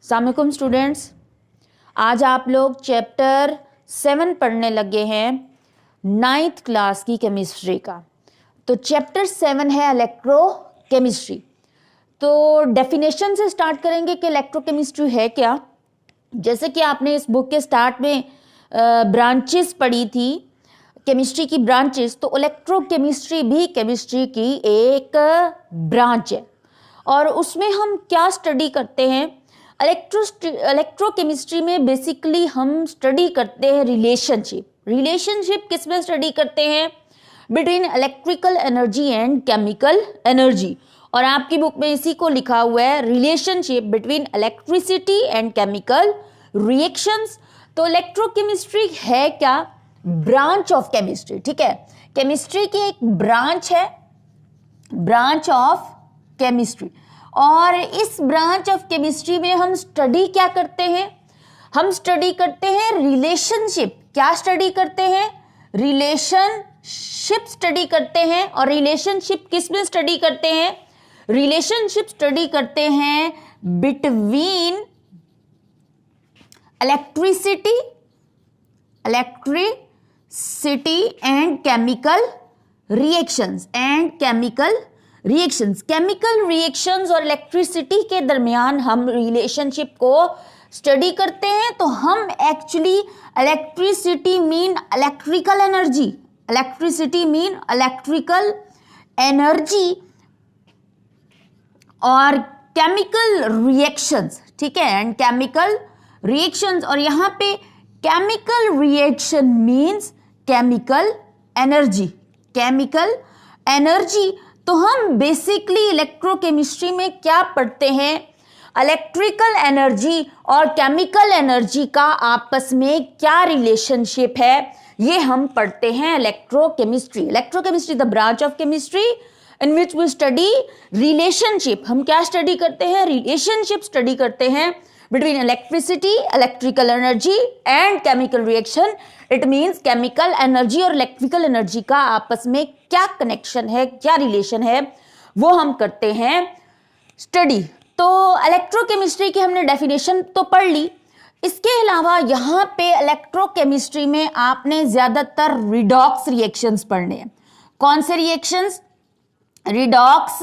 अस्सलाम वालेकुम स्टूडेंट्स, आज आप लोग चैप्टर 7 पढ़ने लगे हैं 9th क्लास की केमिस्ट्री का। तो चैप्टर 7 है इलेक्ट्रोकेमिस्ट्री। तो डेफिनेशन से स्टार्ट करेंगे कि इलेक्ट्रोकेमिस्ट्री है क्या। जैसे कि आपने इस बुक के स्टार्ट में ब्रांचेस पढ़ी थी, केमिस्ट्री की ब्रांचेस, तो इलेक्ट्रोकेमिस्ट्री भी केमिस्ट्री की एक ब्रांच है। और उसमें हम क्या स्टडी करते हैं, इलेक्ट्रोकेमिस्ट्री में बेसिकली हम स्टडी करते हैं रिलेशनशिप किस में स्टडी करते हैं, between electrical energy and chemical energy. और आपकी बुक में इसी को लिखा हुआ है, relationship between electricity and chemical reactions. तो इलेक्ट्रोकेमिस्ट्री है क्या, ब्रांच ऑफ केमिस्ट्री। ठीक है, केमिस्ट्री की एक ब्रांच है, ब्रांच ऑफ केमिस्ट्री। और इस ब्रांच ऑफ केमिस्ट्री में हम स्टडी क्या करते हैं, हम स्टडी करते हैं रिलेशनशिप। क्या स्टडी करते हैं, रिलेशनशिप स्टडी करते हैं। और रिलेशनशिप किस में स्टडी करते हैं, रिलेशनशिप स्टडी करते हैं between electricity and chemical reactions chemical reactions और इलेक्ट्रिसिटी के दरमियान हम रिलेशनशिप को स्टडी करते हैं। तो हम actually electricity mean electrical energy और केमिकल रिएक्शंस, ठीक है, एंड केमिकल रिएक्शंस। और यहाँ पे chemical reaction means chemical energy. तो हम बेसिकली इलेक्ट्रोकेमिस्ट्री में क्या पढ़ते हैं, इलेक्ट्रिकल एनर्जी और केमिकल एनर्जी का आपस में क्या रिलेशनशिप है, ये हम पढ़ते हैं electrochemistry the branch of chemistry in which we study relationship. हम क्या स्टडी करते हैं, रिलेशनशिप स्टडी करते हैं between electricity, electrical energy and chemical reaction. It means chemical energy और इलेक्ट्रिकल एनर्जी का आपस में क्या कनेक्शन है, क्या रिलेशन है, वो हम करते हैं स्टडी। तो इलेक्ट्रोकेमिस्ट्री की हमने डेफिनेशन तो पढ़ ली। इसके अलावा यहाँ पे इलेक्ट्रोकेमिस्ट्री में आपने ज्यादातर रिडॉक्स रिएक्शंस पढ़ने हैं। कौन से रिएक्शंस, रिडॉक्स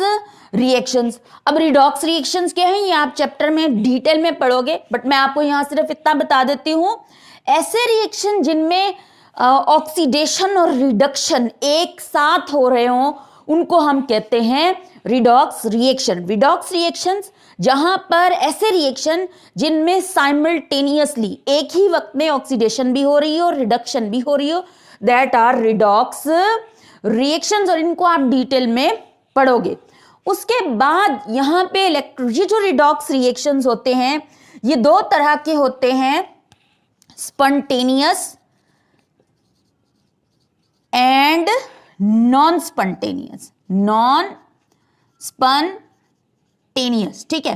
रिएक्शंस। अब रिडॉक्स रिएक्शंस क्या है, ये आप चैप्टर में डिटेल में पढ़ोगे, बट मैं आपको यहाँ सिर्फ इतना बता देती हूँ, ऐसे रिएक्शन जिनमें ऑक्सीडेशन और रिडक्शन एक साथ हो रहे हों, उनको हम कहते हैं रिडॉक्स रिएक्शंस। जहां पर ऐसे रिएक्शन जिनमें साइमल्टेनियसली एक ही वक्त में ऑक्सीडेशन भी हो रही हो और रिडक्शन भी हो रही हो, दैट आर रिडॉक्स रिएक्शंस। और इनको आप डिटेल में पढ़ोगे। उसके बाद यहाँ पे ये जो रिडॉक्स रिएक्शंस होते हैं, ये दो तरह के होते हैं, स्पॉन्टेनियस एंड नॉन स्पॉन्टेनियस। ठीक है,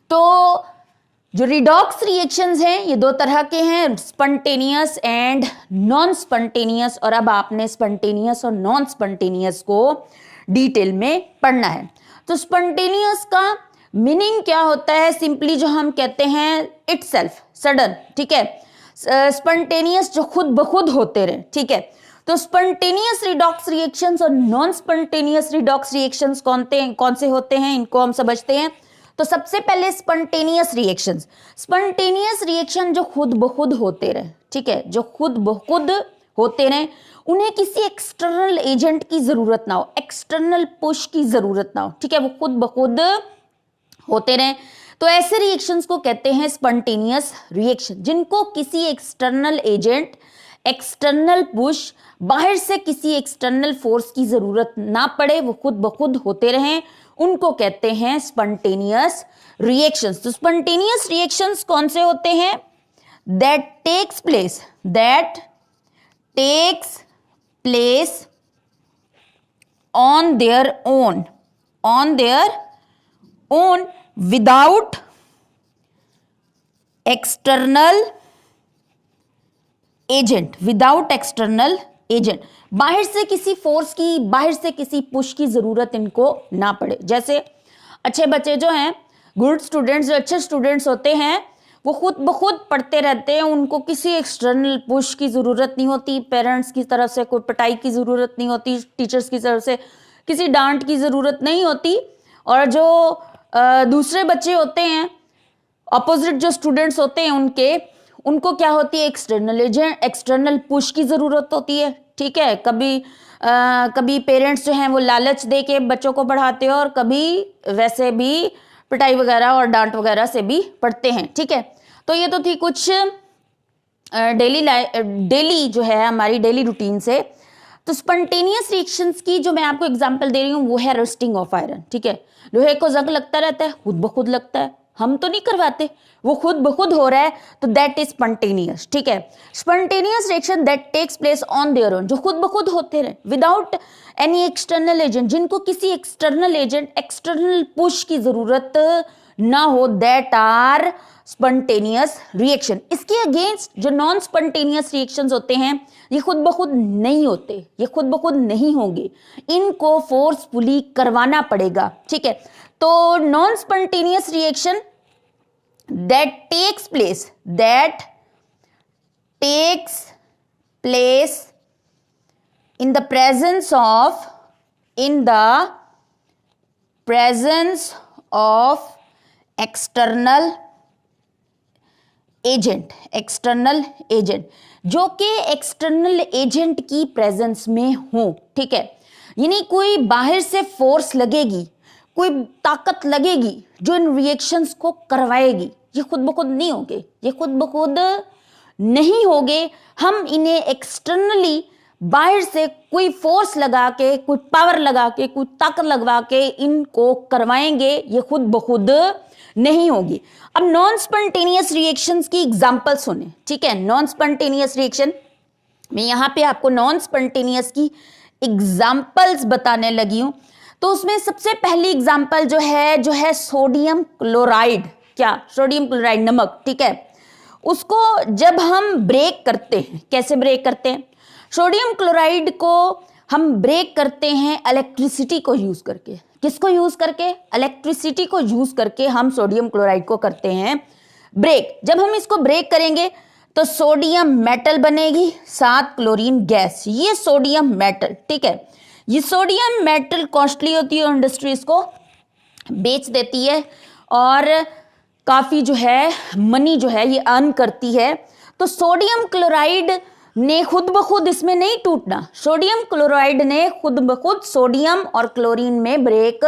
तो जो रिडॉक्स रिएक्शंस हैं ये दो तरह के हैं, स्पॉन्टेनियस एंड नॉन स्पॉन्टेनियस। और अब आपने स्पॉन्टेनियस और नॉन स्पॉन्टेनियस को डिटेल में पढ़ना है। तो स्पॉन्टेनियस का मीनिंग क्या होता है, सिंपली जो हम कहते हैं इटसेल्फ, सडन। ठीक है, स्पॉन्टेनियस जो खुद ब खुद होते रहे। ठीक है, तो स्पॉन्टेनियस रिडॉक्स रिएक्शंस और नॉन स्पॉन्टेनियस रिडॉक्स रिएक्शंस कौन से होते हैं, इनको हम समझते हैं। तो सबसे पहले स्पॉन्टेनियस रिएक्शन जो खुद ब खुद होते रहे। ठीक है, जो खुद ब खुद होते रहे, उन्हें किसी एक्सटर्नल एजेंट की जरूरत ना हो, एक्सटर्नल पुश की जरूरत ना हो। ठीक है, वो खुद ब खुद होते रहे। तो ऐसे रिएक्शंस को कहते हैं स्पॉन्टेनियस रिएक्शन, जिनको किसी एक्सटर्नल एजेंट, एक्सटर्नल पुश, बाहर से किसी एक्सटर्नल फोर्स की जरूरत ना पड़े, वो खुद ब खुद होते रहें, उनको कहते हैं स्पॉन्टेनियस रिएक्शंस। तो स्पॉन्टेनियस रिएक्शंस कौन से होते हैं, that takes place on their own without external agent, बाहर से किसी फोर्स की, बाहर से किसी पुश की जरूरत इनको ना पड़े। जैसे अच्छे बच्चे जो हैं, गुड स्टूडेंट्स, जो अच्छे स्टूडेंट्स होते हैं, वो खुद ब खुद पढ़ते रहते हैं, उनको किसी एक्सटर्नल पुश की ज़रूरत नहीं होती, पेरेंट्स की तरफ से कोई पिटाई की ज़रूरत नहीं होती, टीचर्स की तरफ से किसी डांट की ज़रूरत नहीं होती। और जो दूसरे बच्चे होते हैं, अपोजिट जो स्टूडेंट्स होते हैं उनको क्या होती है, एक्सटर्नल पुश की ज़रूरत होती है। ठीक है, कभी पेरेंट्स जो हैं वो लालच दे के बच्चों को पढ़ाते हैं और कभी वैसे भी पिटाई वगैरह और डांट वगैरह से भी पढ़ते हैं। ठीक है, तो ये तो थी कुछ डेली जो है हमारी डेली रूटीन से। तो स्पॉन्टेनियस रिएक्शंस की जो मैं आपको एग्जांपल दे रही हूँ वो है रस्टिंग ऑफ आयरन। ठीक है, लोहे को जंग लगता रहता है, खुद ब खुद लगता है, हम तो नहीं करवाते, वो खुद ब खुद हो रहा है, तो दैट इज स्पॉन्टेनियस। ठीक है, spontaneous reaction that takes place on their own, जो खुद ब खुद होते रहे विदाउट एनी एक्सटर्नल एजेंट, जिनको किसी एक्सटर्नल एजेंट एक्सटर्नल पुश की जरूरत ना हो, दैट आर स्पॉन्टेनियस रिएक्शन। इसके अगेंस्ट जो नॉन स्पॉन्टेनियस रिएक्शंस होते हैं ये खुद ब खुद नहीं होते, ये खुद ब खुद नहीं होंगे, इनको फोर्सफुली करवाना पड़ेगा। ठीक है, तो non spontaneous reaction that takes place in the presence of external agent जो कि एक्सटर्नल एजेंट की प्रेजेंस में हो। ठीक है, यानी कोई बाहर से फोर्स लगेगी, कोई ताकत लगेगी जो इन रिएक्शंस को करवाएगी, ये खुद ब खुद नहीं होंगे, ये खुद ब खुद नहीं होंगे। हम इन्हें एक्सटर्नली बाहर से कोई फोर्स लगा के, कोई पावर लगा के, कोई ताकत लगवा के इनको करवाएंगे, ये खुद ब खुद नहीं होगी। अब नॉन स्पॉन्टेनियस रिएक्शंस की एग्जांपल सुने। ठीक है, नॉन स्पॉन्टेनियस रिएक्शन, मैं यहां पे आपको नॉन स्पॉन्टेनियस की एग्जांपल्स बताने लगी हूं। तो उसमें सबसे पहली एग्जांपल जो है सोडियम क्लोराइड। क्या? सोडियम क्लोराइड, नमक। ठीक है, उसको जब हम ब्रेक करते हैं, कैसे ब्रेक करते हैं? सोडियम क्लोराइड को हम ब्रेक करते हैं इलेक्ट्रिसिटी को यूज करके। किसको यूज करके? इलेक्ट्रिसिटी को यूज करके हम सोडियम क्लोराइड को करते हैं ब्रेक। जब हम इसको ब्रेक करेंगे तो सोडियम मेटल बनेगी, साथ क्लोरीन गैस, ये सोडियम मेटल। ठीक है, ये सोडियम मेटल कॉस्टली होती है और इंडस्ट्री इसको बेच देती है और काफी जो है मनी जो है ये अर्न करती है। तो सोडियम क्लोराइड ने खुद ब खुद इसमें नहीं टूटना, सोडियम क्लोराइड ने खुद ब खुद सोडियम और क्लोरीन में ब्रेक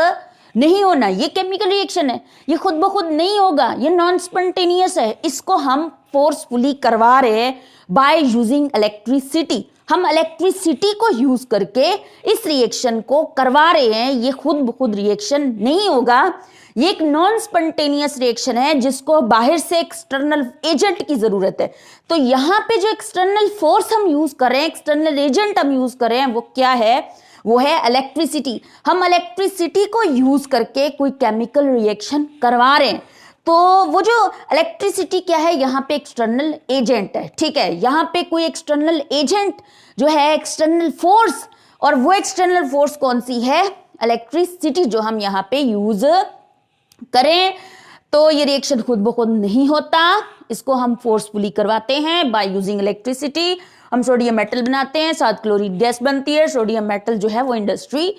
नहीं होना। ये केमिकल रिएक्शन है, ये खुद ब खुद नहीं होगा, ये नॉन स्पॉन्टेनियस है। इसको हम फोर्सफुली करवा रहे हैं बाय यूजिंग इलेक्ट्रिसिटी। हम इलेक्ट्रिसिटी को यूज करके इस रिएक्शन को करवा रहे हैं, ये खुद ब खुद रिएक्शन नहीं होगा। ये एक नॉन स्पॉन्टेनियस रिएक्शन है जिसको बाहर से एक्सटर्नल एजेंट की जरूरत है। तो यहाँ पे जो एक्सटर्नल फोर्स हम यूज कर रहे हैं, एक्सटर्नल एजेंट हम यूज कर रहे हैं, वो क्या है? वो है इलेक्ट्रिसिटी। हम इलेक्ट्रिसिटी को यूज करके कोई केमिकल रिएक्शन करवा रहे हैं। तो वो जो इलेक्ट्रिसिटी क्या है, यहाँ पे एक्सटर्नल एजेंट है। ठीक है, यहाँ पे कोई एक्सटर्नल एजेंट जो है, एक्सटर्नल फोर्स, और वो एक्सटर्नल फोर्स कौन सी है? इलेक्ट्रिसिटी, जो हम यहाँ पे यूज करें। तो ये रिएक्शन खुद ब खुद नहीं होता, इसको हम फोर्सफुली करवाते हैं बाय यूजिंग इलेक्ट्रिसिटी। हम सोडियम मेटल बनाते हैं, साथ क्लोरीन गैस बनती है। सोडियम मेटल जो है वो इंडस्ट्री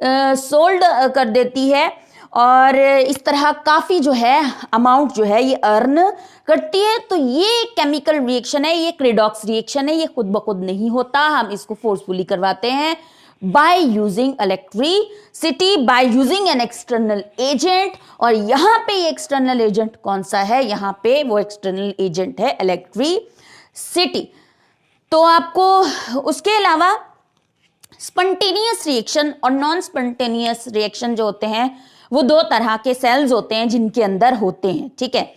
सोल्ड कर देती है और इस तरह काफ़ी जो है अमाउंट जो है ये अर्न करती है। तो ये केमिकल रिएक्शन है, ये क्रेडॉक्स रिएक्शन है, ये खुद ब खुद नहीं होता, हम इसको फोर्सफुली करवाते हैं by using electricity, by using an external agent. और यहाँ पे एक्सटर्नल एजेंट कौन सा है? यहाँ पे वो एक्सटर्नल एजेंट है इलेक्ट्रिसिटी। तो आपको उसके अलावा स्पॉन्टेनियस रिएक्शन और नॉन स्पॉन्टेनियस रिएक्शन जो होते हैं वो दो तरह के सेल्स होते हैं जिनके अंदर होते हैं। ठीक है,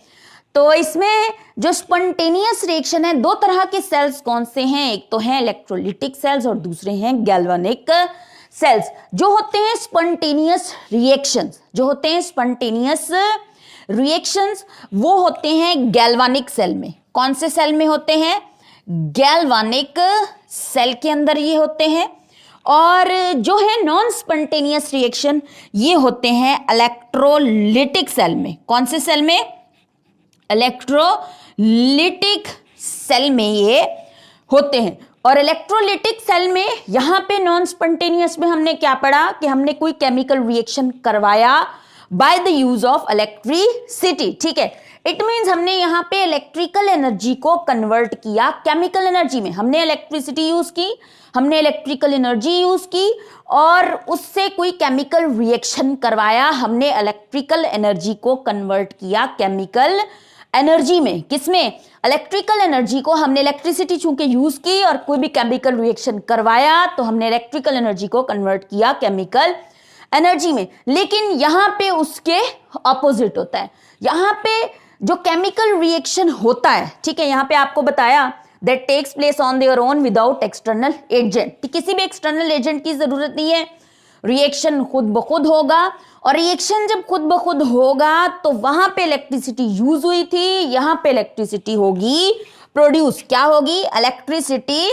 तो इसमें जो स्पॉन्टेनियस रिएक्शन है, दो तरह के सेल्स कौन से हैं? एक तो है इलेक्ट्रोलिटिक सेल्स और दूसरे हैं गैल्वानिक सेल्स। जो होते हैं स्पॉन्टेनियस रिएक्शंस, जो होते हैं स्पॉन्टेनियस रिएक्शंस, वो होते हैं गैल्वानिक सेल में। कौन से सेल में होते हैं? गैल्वानिक सेल के अंदर ये होते हैं। और जो है नॉन स्पॉन्टेनियस रिएक्शन, ये होते हैं इलेक्ट्रोलिटिक सेल में। कौन से सेल में? इलेक्ट्रोलिटिक सेल में ये होते हैं। और इलेक्ट्रोलिटिक सेल में यहाँ पे नॉन स्पॉन्टेनियस में हमने क्या पढ़ा कि हमने कोई केमिकल रिएक्शन करवाया by the use of electricity, ठीक है। इट मीन्स हमने यहाँ पे इलेक्ट्रिकल एनर्जी को कन्वर्ट किया केमिकल एनर्जी में। हमने इलेक्ट्रिसिटी यूज की, हमने इलेक्ट्रिकल एनर्जी यूज की और उससे कोई केमिकल रिएक्शन करवाया, हमने इलेक्ट्रिकल एनर्जी को कन्वर्ट किया केमिकल एनर्जी में। किसमें? इलेक्ट्रिकल एनर्जी को हमने इलेक्ट्रिसिटी चूंकि यूज की और कोई भी केमिकल रिएक्शन करवाया तो हमने इलेक्ट्रिकल एनर्जी को कन्वर्ट किया केमिकल एनर्जी में। लेकिन यहां पे उसके ऑपोजिट होता है। यहां पे जो केमिकल रिएक्शन होता है, ठीक है, यहां पे आपको बताया that takes place on their own without external agent. किसी भी एक्सटर्नल एजेंट की जरूरत नहीं है, रिएक्शन खुद ब खुद होगा। और रिएक्शन जब खुद ब खुद होगा तो वहां पे इलेक्ट्रिसिटी यूज हुई थी, यहां पे इलेक्ट्रिसिटी होगी प्रोड्यूस। क्या होगी? इलेक्ट्रिसिटी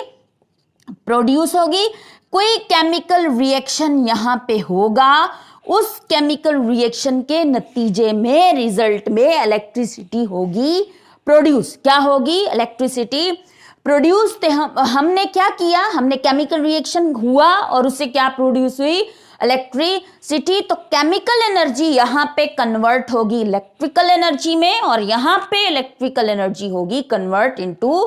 प्रोड्यूस होगी। कोई केमिकल रिएक्शन यहां पे होगा, उस केमिकल रिएक्शन के नतीजे में रिजल्ट में इलेक्ट्रिसिटी होगी प्रोड्यूस। क्या होगी? Electricity produce. हमने क्या किया? हमने केमिकल रिएक्शन हुआ और उससे क्या प्रोड्यूस हुई? इलेक्ट्रिसिटी। तो केमिकल एनर्जी यहां पे कन्वर्ट होगी इलेक्ट्रिकल एनर्जी में और यहां पे इलेक्ट्रिकल एनर्जी होगी कन्वर्ट इनटू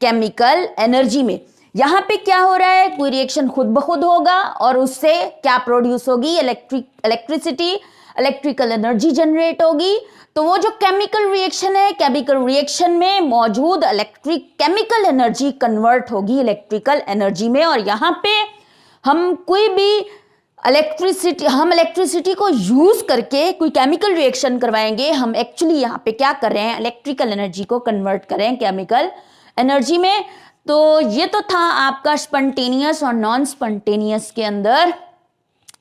केमिकल एनर्जी में। यहां पे क्या हो रहा है? कोई रिएक्शन खुद ब खुद होगा और उससे क्या प्रोड्यूस होगी? इलेक्ट्रिसिटी, इलेक्ट्रिकल एनर्जी जनरेट होगी। तो वो जो केमिकल रिएक्शन है, केमिकल रिएक्शन में मौजूद केमिकल एनर्जी कन्वर्ट होगी इलेक्ट्रिकल एनर्जी में। और यहां पे हम कोई भी इलेक्ट्रिसिटी को यूज करके कोई केमिकल रिएक्शन करवाएंगे। हम एक्चुअली यहाँ पे क्या कर रहे हैं? इलेक्ट्रिकल एनर्जी को कन्वर्ट कर रहे हैं केमिकल एनर्जी में। तो ये तो था आपका स्पॉन्टेनियस और नॉन स्पॉन्टेनियस के अंदर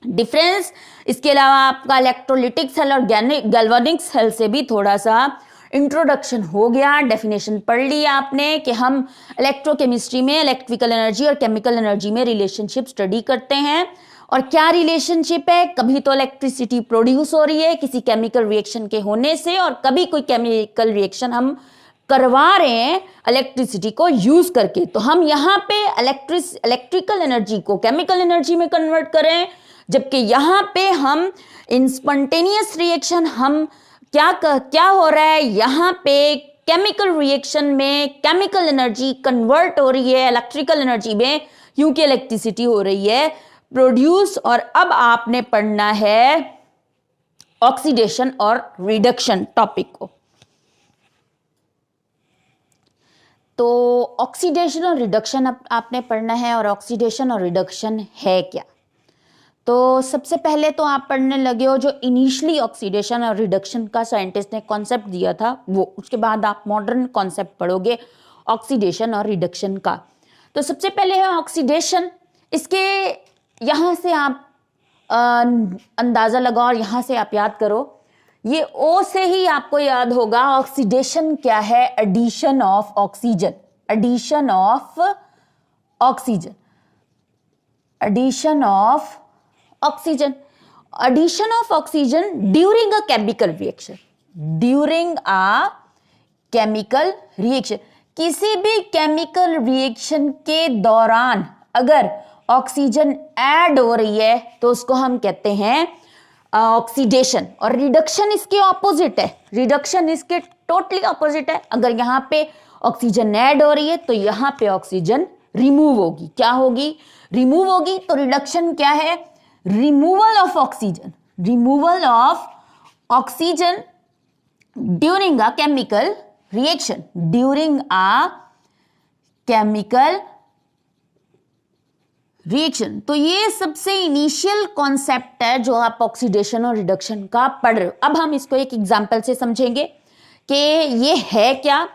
डिफरेंस। इसके अलावा आपका इलेक्ट्रोलिटिक सेल और गैल्वेनिक सेल से भी थोड़ा सा इंट्रोडक्शन हो गया, डेफिनेशन पढ़ ली आपने कि हम इलेक्ट्रोकेमिस्ट्री में इलेक्ट्रिकल एनर्जी और केमिकल एनर्जी में रिलेशनशिप स्टडी करते हैं। और क्या रिलेशनशिप है? कभी तो इलेक्ट्रिसिटी प्रोड्यूस हो रही है किसी केमिकल रिएक्शन के होने से और कभी कोई केमिकल रिएक्शन हम करवा रहे हैं इलेक्ट्रिसिटी को यूज करके। तो हम यहाँ पे इलेक्ट्रिकल एनर्जी को केमिकल एनर्जी में कन्वर्ट करें, जबकि यहाँ पे हम इन स्पॉन्टेनियस रिएक्शन हम क्या हो रहा है? यहाँ पे केमिकल रिएक्शन में केमिकल एनर्जी कन्वर्ट हो रही है इलेक्ट्रिकल एनर्जी में क्योंकि इलेक्ट्रिसिटी हो रही है प्रोड्यूस। और अब आपने पढ़ना है ऑक्सीडेशन और रिडक्शन टॉपिक को। तो ऑक्सीडेशन और रिडक्शन आपने पढ़ना है। और ऑक्सीडेशन और रिडक्शन है क्या? तो सबसे पहले तो आप पढ़ने लगे हो जो इनिशियली ऑक्सीडेशन और रिडक्शन का साइंटिस्ट ने कॉन्सेप्ट दिया था वो। उसके बाद आप मॉडर्न कॉन्सेप्ट पढ़ोगे ऑक्सीडेशन और रिडक्शन का। तो सबसे पहले है ऑक्सीडेशन। इसके यहाँ से आप अंदाज़ा लगाओ और यहाँ से आप याद करो। ये ओ से ही आपको याद होगा ऑक्सीडेशन क्या है? Addition of oxygen. Addition of oxygen, addition of oxygen, addition of oxygen during a chemical reaction. During a chemical reaction, किसी भी केमिकल रिएक्शन के दौरान अगर ऑक्सीजन ऐड हो रही है तो उसको हम कहते हैं ऑक्सीडेशन। और रिडक्शन इसके ऑपोजिट है। रिडक्शन इसके टोटली ऑपोजिट है। अगर यहाँ पे ऑक्सीजन ऐड हो रही है तो यहाँ पे ऑक्सीजन रिमूव होगी। क्या होगी? रिमूव होगी। तो रिडक्शन क्या है? Removal of oxygen. Removal of oxygen during a chemical reaction. During a chemical reaction. तो ये सबसे इनिशियल कॉन्सेप्ट है जो आप ऑक्सीडेशन और रिडक्शन का पढ़ रहे हो। अब हम इसको एक एग्जांपल से समझेंगे कि ये है क्या।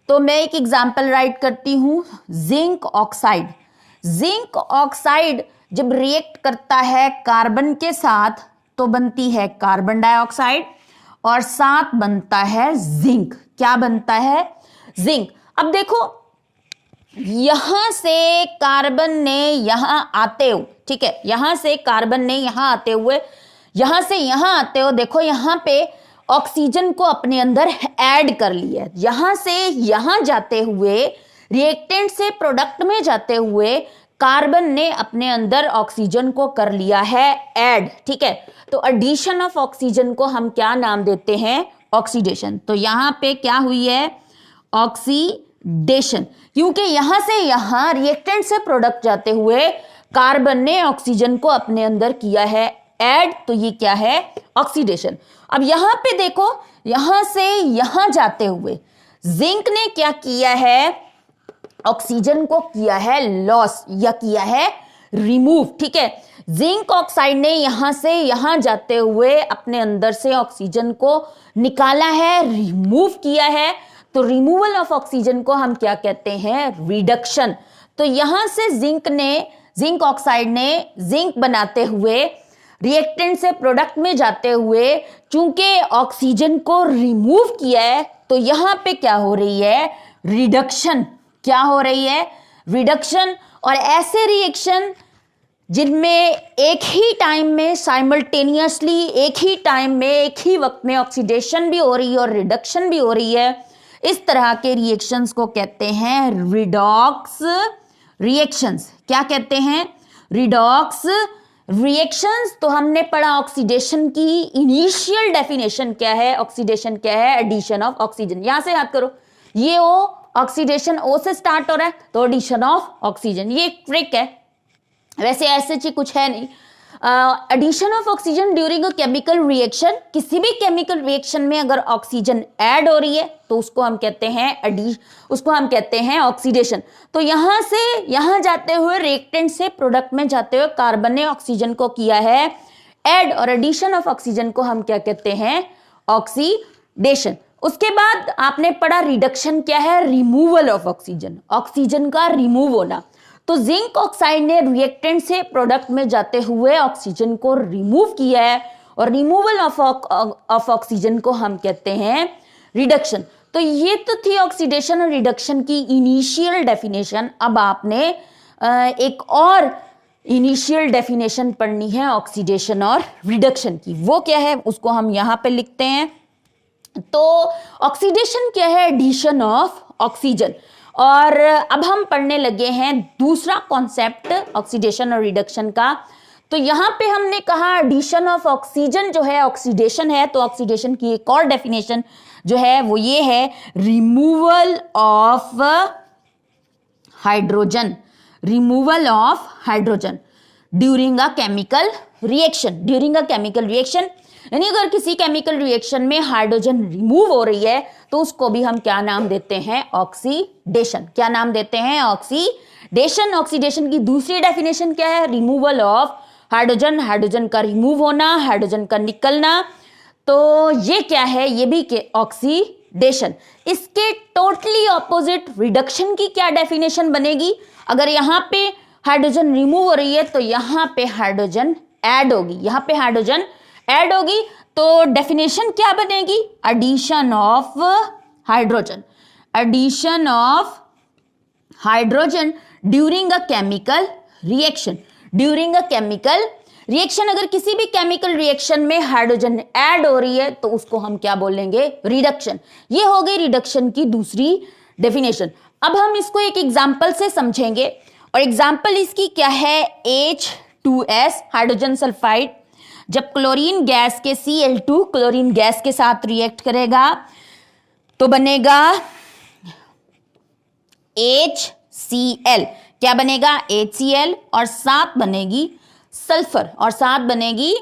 तो मैं एक एग्जांपल राइट करती हूं। Zinc oxide. जिंक ऑक्साइड जब रिएक्ट करता है कार्बन के साथ तो बनती है कार्बन डाइऑक्साइड और साथ बनता है जिंक। क्या बनता है? जिंक। अब देखो यहां से कार्बन ने यहां आते हुए, ठीक है, यहां से कार्बन ने यहां आते हुए, यहां से यहां आते हुए देखो यहां पे ऑक्सीजन को अपने अंदर ऐड कर लिया है। यहां से यहां जाते हुए, रिएक्टेंट से प्रोडक्ट में जाते हुए कार्बन ने अपने अंदर ऑक्सीजन को कर लिया है ऐड, ठीक है। तो एडिशन ऑफ ऑक्सीजन को हम क्या नाम देते हैं? ऑक्सीडेशन। तो यहां पे क्या हुई है? ऑक्सीडेशन, क्योंकि यहां से यहां रिएक्टेंट से प्रोडक्ट जाते हुए कार्बन ने ऑक्सीजन को अपने अंदर किया है ऐड, तो ये क्या है? ऑक्सीडेशन। अब यहां पे देखो, यहां से यहां जाते हुए जिंक ने क्या किया है? ऑक्सीजन को किया है लॉस या किया है रिमूव, ठीक है। जिंक ऑक्साइड ने यहां से यहां जाते हुए अपने अंदर से ऑक्सीजन को निकाला है, रिमूव किया है। तो रिमूवल ऑफ ऑक्सीजन को हम क्या कहते हैं? रिडक्शन। तो यहां से जिंक ऑक्साइड ने जिंक बनाते हुए रिएक्टेंट से प्रोडक्ट में जाते हुए चूंकि ऑक्सीजन को रिमूव किया है, तो यहां पे क्या हो रही है? रिडक्शन। क्या हो रही है? रिडक्शन। और ऐसे रिएक्शन जिनमें एक ही टाइम में साइमल्टेनियसली, एक ही टाइम में, एक ही वक्त में ऑक्सीडेशन भी हो रही है और रिडक्शन भी हो रही है, इस तरह के रिएक्शंस को कहते हैं रिडॉक्स रिएक्शंस। क्या कहते हैं? Redox reactions. तो हमने पढ़ा ऑक्सीडेशन की इनिशियल डेफिनेशन क्या है? ऑक्सीडेशन क्या है? Addition of oxygen. यहां से याद करो, ये ओ ऑक्सीडेशन ओ से स्टार्ट हो रहा है, तो एडिशन ऑफ ऑक्सीजन, ये एक ट्रिक है, वैसे ऐसे चीज कुछ है नहीं। Addition of oxygen during a chemical reaction, किसी भी केमिकल रिएक्शन में अगर ऑक्सीजन ऐड हो रही है तो उसको हम कहते हैं ऑक्सीडेशन। तो यहां से यहां जाते हुए रिएक्टेंट से प्रोडक्ट में जाते हुए कार्बन ने ऑक्सीजन को किया है ऐड, और एडिशन ऑफ ऑक्सीजन को हम क्या कहते हैं? ऑक्सीडेशन। उसके बाद आपने पढ़ा रिडक्शन क्या है? रिमूवल ऑफ ऑक्सीजन, ऑक्सीजन का रिमूव होना। तो जिंक ऑक्साइड ने रिएक्टेंट से प्रोडक्ट में जाते हुए ऑक्सीजन को रिमूव किया है, और रिमूवल ऑफ ऑक्सीजन को हम कहते हैं रिडक्शन। तो ये तो थी ऑक्सीडेशन और रिडक्शन की इनिशियल डेफिनेशन। अब आपने एक और इनिशियल डेफिनेशन पढ़नी है ऑक्सीडेशन और रिडक्शन की। वो क्या है? उसको हम यहां पे लिखते हैं। तो ऑक्सीडेशन क्या है? Addition of oxygen. और अब हम पढ़ने लगे हैं दूसरा कॉन्सेप्ट ऑक्सीडेशन और रिडक्शन का। तो यहां पे हमने कहा एडिशन ऑफ ऑक्सीजन जो है ऑक्सीडेशन है, तो ऑक्सीडेशन की एक और डेफिनेशन जो है वो ये है, removal of hydrogen, removal of hydrogen during a chemical reaction. During a chemical reaction यानी अगर किसी केमिकल रिएक्शन में हाइड्रोजन रिमूव हो रही है तो उसको भी हम क्या नाम देते हैं? ऑक्सीडेशन। क्या नाम देते हैं? ऑक्सीडेशन। ऑक्सीडेशन की दूसरी डेफिनेशन क्या है? रिमूवल ऑफ हाइड्रोजन, हाइड्रोजन का रिमूव होना, हाइड्रोजन का निकलना। तो ये क्या है? ये भी ऑक्सीडेशन। इसके टोटली ऑपोजिट रिडक्शन की क्या डेफिनेशन बनेगी? अगर यहां पे हाइड्रोजन रिमूव हो रही है तो यहां पे हाइड्रोजन ऐड होगी, यहां पे हाइड्रोजन ऐड होगी, तो डेफिनेशन क्या बनेगी? Addition of hydrogen, addition of hydrogen during a chemical reaction. During a chemical reaction, अगर किसी भी केमिकल रिएक्शन में हाइड्रोजन ऐड हो रही है तो उसको हम क्या बोलेंगे? रिडक्शन। ये हो गई रिडक्शन की दूसरी डेफिनेशन। अब हम इसको एक एग्जांपल से समझेंगे, और एग्जांपल इसकी क्या है? H2S हाइड्रोजन सल्फाइड जब क्लोरीन गैस के Cl2 क्लोरीन गैस के साथ रिएक्ट करेगा तो बनेगा HCl। क्या बनेगा? HCl, और साथ बनेगी सल्फर, और साथ बनेगी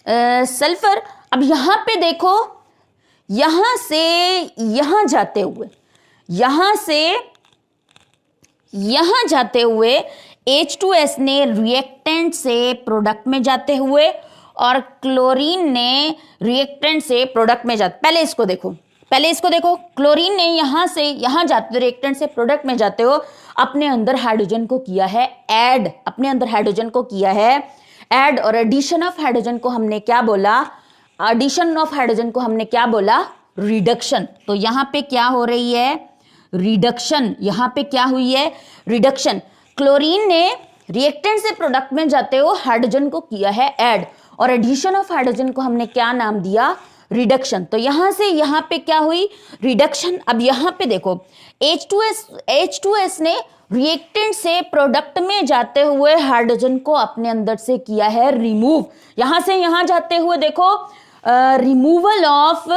सल्फर। अब यहां पे देखो, यहां से यहां जाते हुए, यहां से यहां जाते हुए H2S ने रिएक्टेंट से प्रोडक्ट में जाते हुए और क्लोरीन ने रिएक्टेंट से प्रोडक्ट में जाते, पहले इसको देखो, क्लोरीन ने यहां से यहां जाते रिएक्टेंट से प्रोडक्ट में जाते हो अपने अंदर हाइड्रोजन को किया है ऐड, अपने अंदर हाइड्रोजन को किया है ऐड, और एडिशन ऑफ हाइड्रोजन को हमने क्या बोला? एडिशन ऑफ हाइड्रोजन को हमने क्या बोला? रिडक्शन। तो यहां पे क्या हो रही है? रिडक्शन। यहां पे क्या हुई है? रिडक्शन। क्लोरीन ने रिएक्टेंट से प्रोडक्ट में जाते हो हाइड्रोजन को किया है ऐड, और एडिशन ऑफ हाइड्रोजन को हमने क्या नाम दिया? रिडक्शन। तो यहां से यहां पे क्या हुई, रिडक्शन। अब यहां पे देखो H2S ने रिएक्टेंट से प्रोडक्ट में जाते हुए हाइड्रोजन को अपने अंदर से किया है रिमूव। यहां से यहां जाते हुए देखो रिमूवल ऑफ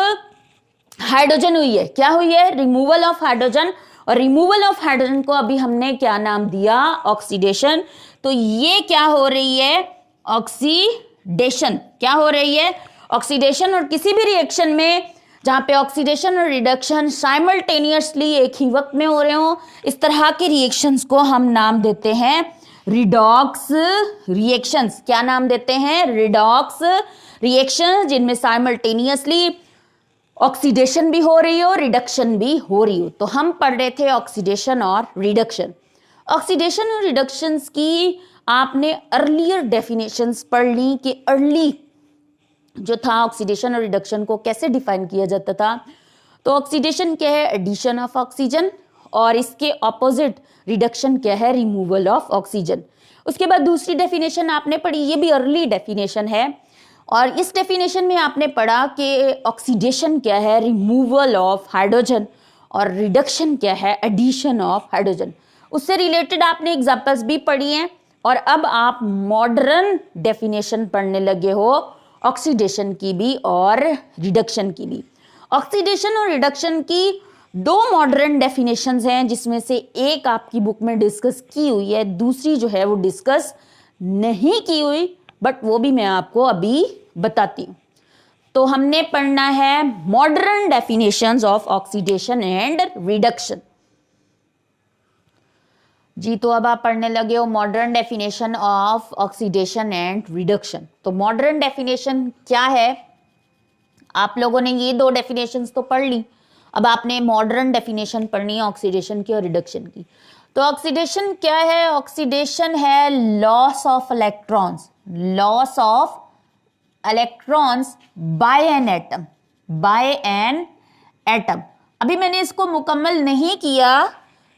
हाइड्रोजन हुई है। क्या हुई है, रिमूवल ऑफ हाइड्रोजन। और रिमूवल ऑफ हाइड्रोजन को अभी हमने क्या नाम दिया, ऑक्सीडेशन। तो ये क्या हो रही है, ऑक्सीडेशन। क्या हो रही है, ऑक्सीडेशन। और किसी भी रिएक्शन में जहां पे ऑक्सीडेशन और रिडक्शन साइमल्टेनियसली एक ही वक्त में हो रहे हो, इस तरह के रिएक्शंस को हम नाम देते हैं रिडॉक्स रिएक्शंस। क्या नाम देते हैं, रिडॉक्स रिएक्शंस, जिनमें साइमल्टेनियसली ऑक्सीडेशन भी हो रही हो, रिडक्शन भी हो रही हो। तो हम पढ़ रहे थे ऑक्सीडेशन और रिडक्शन। ऑक्सीडेशन और रिडक्शंस की आपने अर्लियर डेफिनेशंस पढ़ ली कि अर्ली जो था ऑक्सीडेशन और रिडक्शन को कैसे डिफाइन किया जाता था। तो ऑक्सीडेशन क्या है, एडिशन ऑफ ऑक्सीजन, और इसके ऑपोजिट रिडक्शन क्या है, रिमूवल ऑफ ऑक्सीजन। उसके बाद दूसरी डेफिनेशन आपने पढ़ी, ये भी अर्ली डेफिनेशन है, और इस डेफिनेशन में आपने पढ़ा कि ऑक्सीडेशन क्या है, रिमूवल ऑफ हाइड्रोजन, और रिडक्शन क्या है, एडिशन ऑफ हाइड्रोजन। उससे रिलेटेड आपने एग्जांपल्स भी पढ़ी हैं। और अब आप मॉडर्न डेफिनेशन पढ़ने लगे हो ऑक्सीडेशन की भी और रिडक्शन की भी। ऑक्सीडेशन और रिडक्शन की दो मॉडर्न डेफिनेशंस हैं, जिसमें से एक आपकी बुक में डिस्कस की हुई है, दूसरी जो है वो डिस्कस नहीं की हुई, बट वो भी मैं आपको अभी बताती हूँ। तो हमने पढ़ना है modern definitions of oxidation and reduction. जी, तो अब आप पढ़ने लगे हो modern definition of oxidation and reduction. तो मॉडर्न डेफिनेशन क्या है, आप लोगों ने ये दो डेफिनेशंस तो पढ़ ली, अब आपने मॉडर्न डेफिनेशन पढ़नी है ऑक्सीडेशन की और रिडक्शन की। तो ऑक्सीडेशन क्या है, ऑक्सीडेशन है loss of electrons, loss of electrons by an atom, by an atom. अभी मैंने इसको मुकम्मल नहीं किया,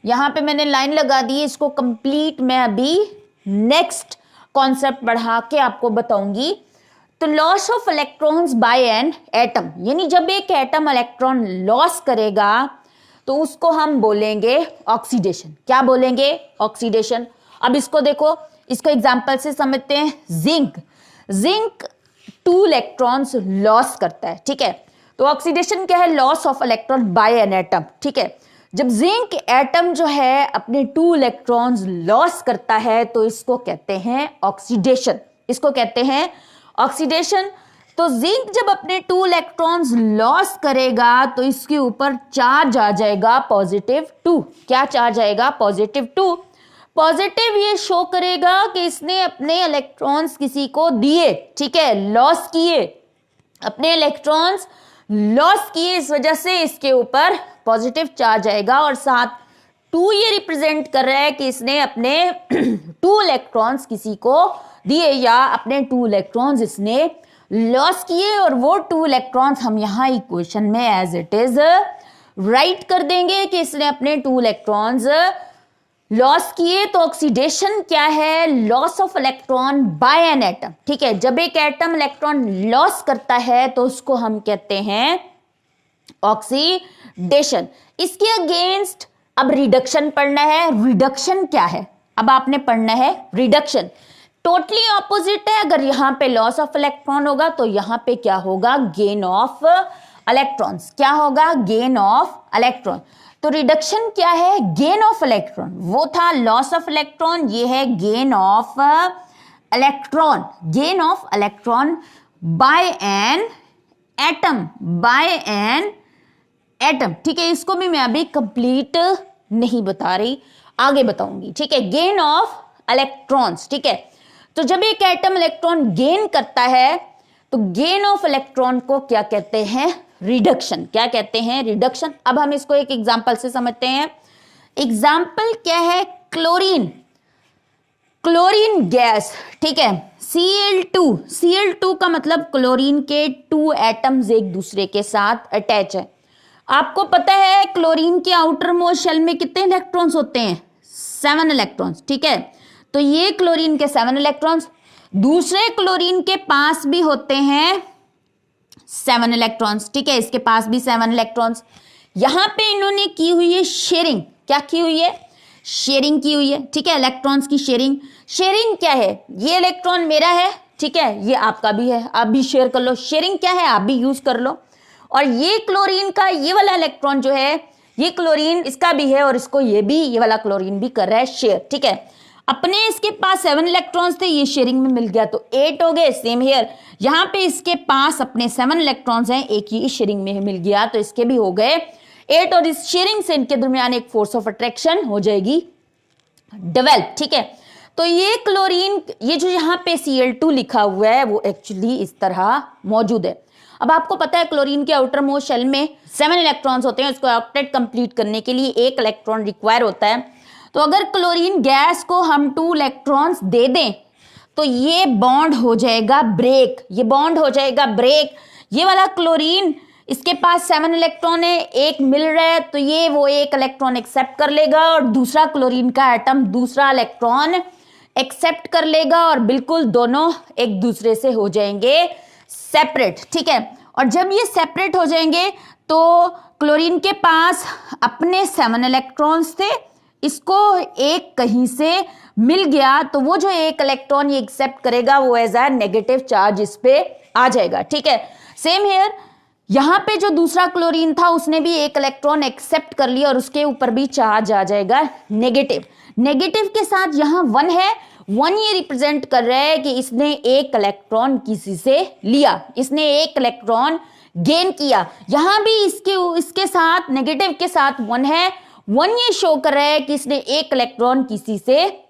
यहां पे मैंने लाइन लगा दी, इसको कंप्लीट मैं अभी नेक्स्ट कॉन्सेप्ट बढ़ा के आपको बताऊंगी। तो loss of electrons by an atom, यानी जब एक एटम इलेक्ट्रॉन लॉस करेगा तो उसको हम बोलेंगे ऑक्सीडेशन। क्या बोलेंगे, ऑक्सीडेशन। अब इसको देखो, इसको एग्जांपल से समझते हैं। जिंक 2 इलेक्ट्रॉन्स लॉस करता है, ठीक है। तो ऑक्सीडेशन क्या है, loss of electron by an atom, ठीक है। जब जिंक एटम जो है अपने 2 इलेक्ट्रॉन्स लॉस करता है तो इसको कहते हैं ऑक्सीडेशन, इसको कहते हैं ऑक्सीडेशन। तो जिंक जब अपने 2 इलेक्ट्रॉन्स लॉस करेगा तो इसके ऊपर चार्ज आ जाएगा +2। क्या चार्ज आएगा, +2। पॉजिटिव ये शो करेगा कि इसने अपने इलेक्ट्रॉन्स किसी को दिए, ठीक है, लॉस किए, अपने इलेक्ट्रॉन्स लॉस किए, इस वजह से इसके ऊपर पॉजिटिव चार्ज आएगा। और साथ 2 ये रिप्रेजेंट कर रहा है कि इसने अपने 2 इलेक्ट्रॉन्स किसी को दिए, या अपने 2 इलेक्ट्रॉन्स इसने लॉस किए। और वो 2 इलेक्ट्रॉन्स हम यहाँ इक्वेशन में एज इट इज राइट कर देंगे कि इसने अपने 2 इलेक्ट्रॉन्स लॉस किए। तो ऑक्सीडेशन क्या है, loss of electron by an atom, ठीक है। जब एक एटम इलेक्ट्रॉन लॉस करता है तो उसको हम कहते हैं ऑक्सीडेशन। इसके अगेंस्ट अब रिडक्शन पढ़ना है। रिडक्शन क्या है, अब आपने पढ़ना है रिडक्शन। टोटली ऑपोजिट है, अगर यहां पे लॉस ऑफ इलेक्ट्रॉन होगा तो यहां पे क्या होगा, गेन ऑफ इलेक्ट्रॉन्स। क्या होगा, गेन ऑफ इलेक्ट्रॉन। तो रिडक्शन क्या है, गेन ऑफ इलेक्ट्रॉन। वो था लॉस ऑफ इलेक्ट्रॉन, ये है gain of electron, gain of electron by an atom, by an atom, ठीक है। इसको भी मैं अभी कंप्लीट नहीं बता रही, आगे बताऊंगी, ठीक है। गेन ऑफ इलेक्ट्रॉन्स, ठीक है। तो जब एक एटम इलेक्ट्रॉन गेन करता है तो गेन ऑफ इलेक्ट्रॉन को क्या कहते हैं, रिडक्शन। क्या कहते हैं, रिडक्शन। अब हम इसको एक एग्जांपल से समझते हैं। एग्जांपल क्या है, क्लोरीन, क्लोरीन गैस, ठीक है। Cl2 का मतलब क्लोरीन के 2 एटम्स एक दूसरे के साथ अटैच है। आपको पता है क्लोरीन के आउटर मोस्ट शेल में कितने इलेक्ट्रॉन्स होते हैं, 7 इलेक्ट्रॉन्स, ठीक है। तो ये क्लोरीन के 7 इलेक्ट्रॉन्स, दूसरे क्लोरीन के पास भी होते हैं 7 इलेक्ट्रॉन्स, ठीक है, इसके पास भी 7 इलेक्ट्रॉन्स। यहां पे इन्होंने की हुई है शेयरिंग, क्या की हुई है, शेयरिंग की हुई है, ठीक है, इलेक्ट्रॉन्स की शेयरिंग। शेयरिंग क्या है, ये इलेक्ट्रॉन मेरा है, ठीक है, ये आपका भी है, आप भी शेयर कर लो। शेयरिंग क्या है, आप भी यूज कर लो। और ये क्लोरीन का ये वाला इलेक्ट्रॉन जो है, ये क्लोरीन इसका भी है और इसको ये वाला क्लोरीन भी कर रहा है शेयर, ठीक है। अपने इसके पास 7 इलेक्ट्रॉन्स थे, ये शेयरिंग में मिल गया तो 8 हो गए। सेम हियर, यहाँ पे इसके पास अपने 7 इलेक्ट्रॉन्स हैं, एक ही शेयरिंग में मिल गया तो इसके भी हो गए 8। और इस शेयरिंग से इनके दरमियान एक फोर्स ऑफ अट्रैक्शन हो जाएगी डेवलप, ठीक है। तो ये क्लोरीन, ये जो यहाँ पे Cl2 लिखा हुआ है वो एक्चुअली इस तरह मौजूद है। अब आपको पता है क्लोरीन के आउटर मोस्ट शेल में 7 इलेक्ट्रॉन्स होते हैं, उसको ऑक्टेट कंप्लीट करने के लिए 1 इलेक्ट्रॉन रिक्वायर होता है। तो अगर क्लोरीन गैस को हम 2 इलेक्ट्रॉन्स दे दें तो ये बॉन्ड हो जाएगा ब्रेक, ये बॉन्ड हो जाएगा ब्रेक। ये वाला क्लोरीन, इसके पास 7 इलेक्ट्रॉन है, 1 मिल रहा है तो ये वो 1 इलेक्ट्रॉन एक्सेप्ट कर लेगा और दूसरा क्लोरीन का एटम दूसरा इलेक्ट्रॉन एक्सेप्ट कर लेगा और बिल्कुल दोनों एक दूसरे से हो जाएंगे सेपरेट, ठीक है। और जब ये सेपरेट हो जाएंगे तो क्लोरीन के पास अपने 7 इलेक्ट्रॉन्स थे, इसको एक कहीं से मिल गया तो वो जो 1 इलेक्ट्रॉन ये एक्सेप्ट करेगा वो एज अ नेगेटिव चार्ज इस पे आ जाएगा, ठीक है। सेम हियर, यहां पे जो दूसरा क्लोरीन था उसने भी 1 इलेक्ट्रॉन एक्सेप्ट कर लिया और उसके ऊपर भी चार्ज आ जाएगा नेगेटिव। नेगेटिव के साथ यहाँ 1 है, 1 ये रिप्रेजेंट कर रहा है कि इसने 1 इलेक्ट्रॉन किसी से लिया, इसने 1 इलेक्ट्रॉन गेन किया। यहां भी इसके साथ नेगेटिव के साथ 1 है, 1 ये शो कर रहा है कि इसने 1 इलेक्ट्रॉन किसी से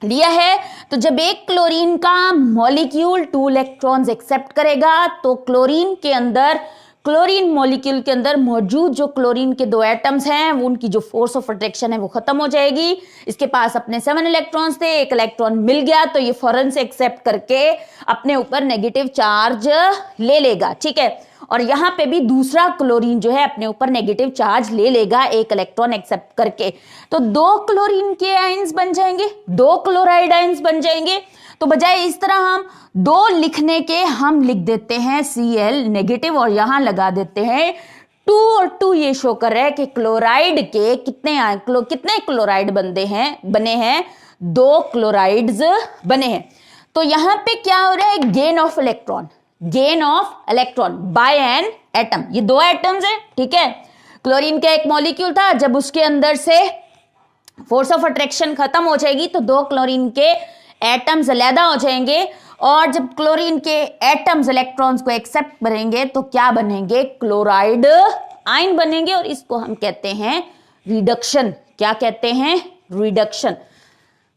लिया है। तो जब एक क्लोरीन का मॉलिक्यूल 2 इलेक्ट्रॉन्स एक्सेप्ट करेगा तो क्लोरीन के अंदर, क्लोरीन मॉलिक्यूल के अंदर मौजूद जो क्लोरीन के 2 एटम्स हैं वो उनकी जो फोर्स ऑफ अट्रैक्शन है वो खत्म हो जाएगी। इसके पास अपने 7 इलेक्ट्रॉन्स थे, 1 इलेक्ट्रॉन मिल गया तो ये फौरन से एक्सेप्ट करके अपने ऊपर नेगेटिव चार्ज ले लेगा, ठीक है। और यहाँ पे भी दूसरा क्लोरीन जो है अपने ऊपर नेगेटिव चार्ज ले लेगा 1 इलेक्ट्रॉन एक्सेप्ट करके। तो 2 क्लोरीन के आयंस बन जाएंगे, 2 क्लोराइड आयंस बन जाएंगे। तो बजाय इस तरह हम 2 लिखने के हम लिख देते हैं Cl नेगेटिव और यहां लगा देते हैं 2 और 2 ये शो कर रहा है कि क्लोराइड के कितने क्लोराइड बने हैं 2 क्लोराइड्स बने हैं। तो यहां पे क्या हो रहा है, gain of electron by an atom. ये 2 एटम्स है, ठीक है। क्लोरीन का एक मॉलिक्यूल था, जब उसके अंदर से फोर्स ऑफ अट्रैक्शन खत्म हो जाएगी तो 2 क्लोरीन के एटम्स अलग हो जाएंगे और जब क्लोरीन के एटम्स इलेक्ट्रॉन्स को एक्सेप्ट करेंगे तो क्या बनेंगे, क्लोराइड आयन बनेंगे और इसको हम कहते हैं रिडक्शन। क्या कहते हैं, रिडक्शन।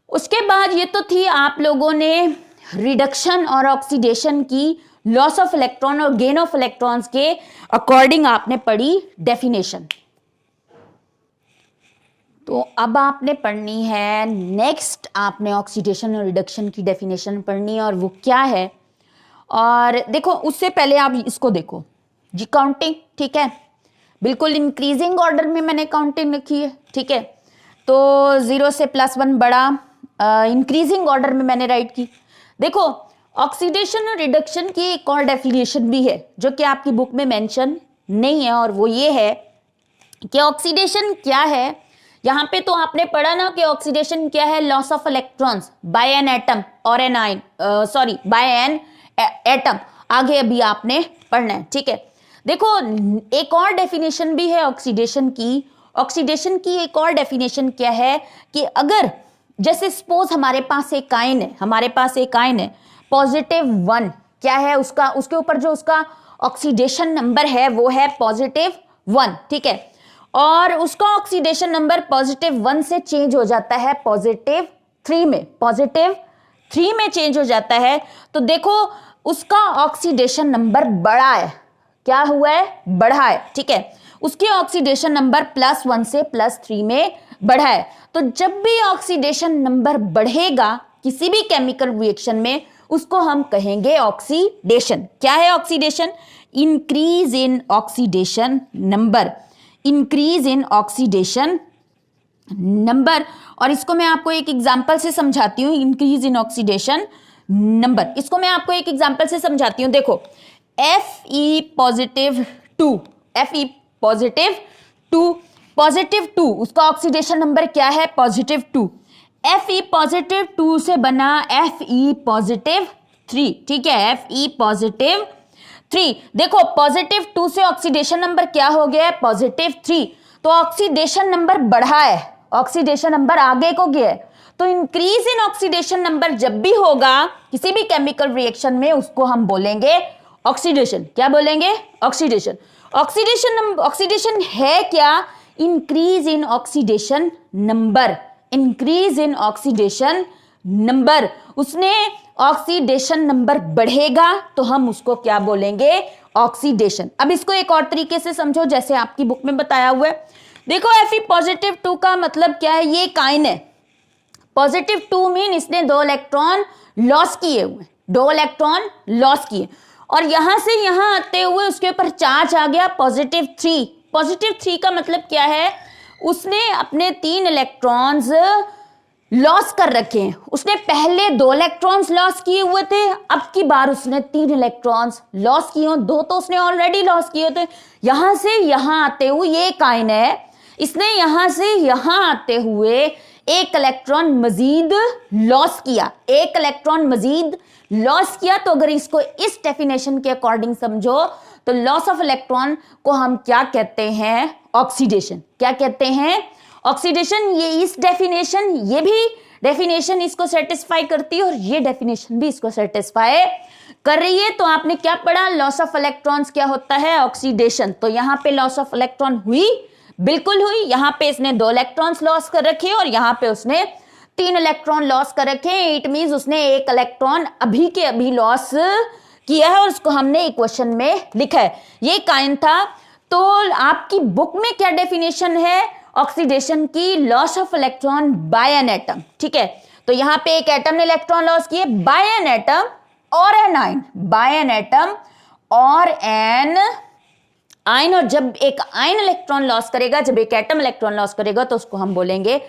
उसके बाद ये तो थी आप लोगों ने रिडक्शन और ऑक्सीडेशन की लॉस ऑफ इलेक्ट्रॉन और गेन ऑफ इलेक्ट्रॉन्स के अकॉर्डिंग आपने पढ़ी डेफिनेशन। तो अब आपने पढ़नी है नेक्स्ट, आपने ऑक्सीडेशन और रिडक्शन की डेफिनेशन पढ़नी है और वो क्या है। और देखो उससे पहले आप इसको देखो जी, काउंटिंग, ठीक है, बिल्कुल इंक्रीजिंग ऑर्डर में मैंने काउंटिंग लिखी है, ठीक है। तो 0 से +1 बड़ा इंक्रीजिंग ऑर्डर में मैंने राइट की। देखो ऑक्सीडेशन और रिडक्शन की एक और डेफिनेशन भी है जो कि आपकी बुक में मेंशन नहीं है और वो ये है कि ऑक्सीडेशन क्या है। यहां पे तो आपने पढ़ा ना कि ऑक्सीडेशन क्या है, loss of electrons by an atom और an ion, by an atom. आगे अभी आपने पढ़ना है, ठीक है। देखो एक और डेफिनेशन भी है ऑक्सीडेशन की। ऑक्सीडेशन की एक और डेफिनेशन क्या है कि अगर जैसे सपोज हमारे पास एक आयन है +1, क्या है उसका, उसके ऊपर जो उसका ऑक्सीडेशन नंबर है वो है +1, ठीक है। और उसका ऑक्सीडेशन नंबर +1 से चेंज हो जाता है +3 में चेंज हो जाता है। तो देखो उसका ऑक्सीडेशन नंबर बढ़ा है, क्या हुआ है, बढ़ा है, ठीक है। उसके ऑक्सीडेशन नंबर +1 से +3 में बढ़ा है। तो जब भी ऑक्सीडेशन नंबर बढ़ेगा किसी भी केमिकल रिएक्शन में उसको हम कहेंगे ऑक्सीडेशन। क्या है oxidation, increase in oxidation number, increase in oxidation number. और इसको मैं आपको एक एग्जांपल से समझाती हूँ, इंक्रीज इन ऑक्सीडेशन नंबर, इसको मैं आपको एक एग्जांपल से समझाती हूँ। देखो Fe+2, Fe+2 उसका ऑक्सीडेशन नंबर क्या है? +2। Fe+2 से बना Fe+3, ठीक है, Fe+3। देखो +2 से ऑक्सीडेशन नंबर क्या हो गया है? +3। तो ऑक्सीडेशन नंबर बढ़ा है, ऑक्सीडेशन नंबर आगे को गया है। तो इंक्रीज इन ऑक्सीडेशन नंबर जब भी होगा किसी भी केमिकल रिएक्शन में, उसको हम बोलेंगे ऑक्सीडेशन। क्या बोलेंगे? ऑक्सीडेशन। ऑक्सीडेशन है क्या? Increase in oxidation number, increase in oxidation number. उसने ऑक्सीडेशन नंबर बढ़ेगा तो हम उसको क्या बोलेंगे? ऑक्सीडेशन। अब इसको एक और तरीके से समझो, जैसे आपकी बुक में बताया हुआ है। देखो Fe+2 का मतलब क्या है? ये काइन है। +2 मीन इसने 2 इलेक्ट्रॉन लॉस किए हुए, 2 इलेक्ट्रॉन लॉस किए, और यहां से यहां आते हुए उसके ऊपर चार्ज आ गया +3। +3 का मतलब क्या है? उसने अपने 3 इलेक्ट्रॉन्स लॉस कर रखे हैं। उसने पहले 2 इलेक्ट्रॉन्स लॉस किए हुए थे, अब की बार उसने 3 इलेक्ट्रॉन्स लॉस किए, 2 तो उसने ऑलरेडी लॉस किए थे। यहां से यहां आते हुए ये काइन है, इसने यहां से यहां आते हुए 1 इलेक्ट्रॉन मजीद लॉस किया, 1 इलेक्ट्रॉन मजीद लॉस किया। तो अगर इसको इस डेफिनेशन के अकॉर्डिंग समझो तो लॉस ऑफ इलेक्ट्रॉन को हम क्या कहते हैं? ऑक्सीडेशन। क्या कहते हैं? ऑक्सीडेशन। ये इस डेफिनेशन, ये भी डेफिनेशन इसको सेटिस्फाई करती है और ये डेफिनेशन भी इसको सेटिस्फाई कर रही है। तो आपने क्या पढ़ा? लॉस ऑफ इलेक्ट्रॉन्स क्या होता है? ऑक्सीडेशन। तो यहां पे लॉस ऑफ इलेक्ट्रॉन हुई, बिल्कुल हुई। यहां पे इसने 2 इलेक्ट्रॉन्स लॉस कर रखे और यहां पे उसने 3 इलेक्ट्रॉन लॉस कर रखे। इट मींस उसने 1 इलेक्ट्रॉन अभी के अभी लॉस किया है और उसको हमने इक्वेशन में लिखा है। ये काइन था। तो आपकी बुक में क्या डेफिनेशन है ऑक्सीडेशन की? Loss of electron by an atom, ठीक है। तो यहां पे एक एटम ने इलेक्ट्रॉन लॉस किए बाय एन एटम और an ion, by an atom और एन आयन। और जब एक आयन इलेक्ट्रॉन लॉस करेगा, जब एक एटम इलेक्ट्रॉन लॉस करेगा, तो उसको हम बोलेंगे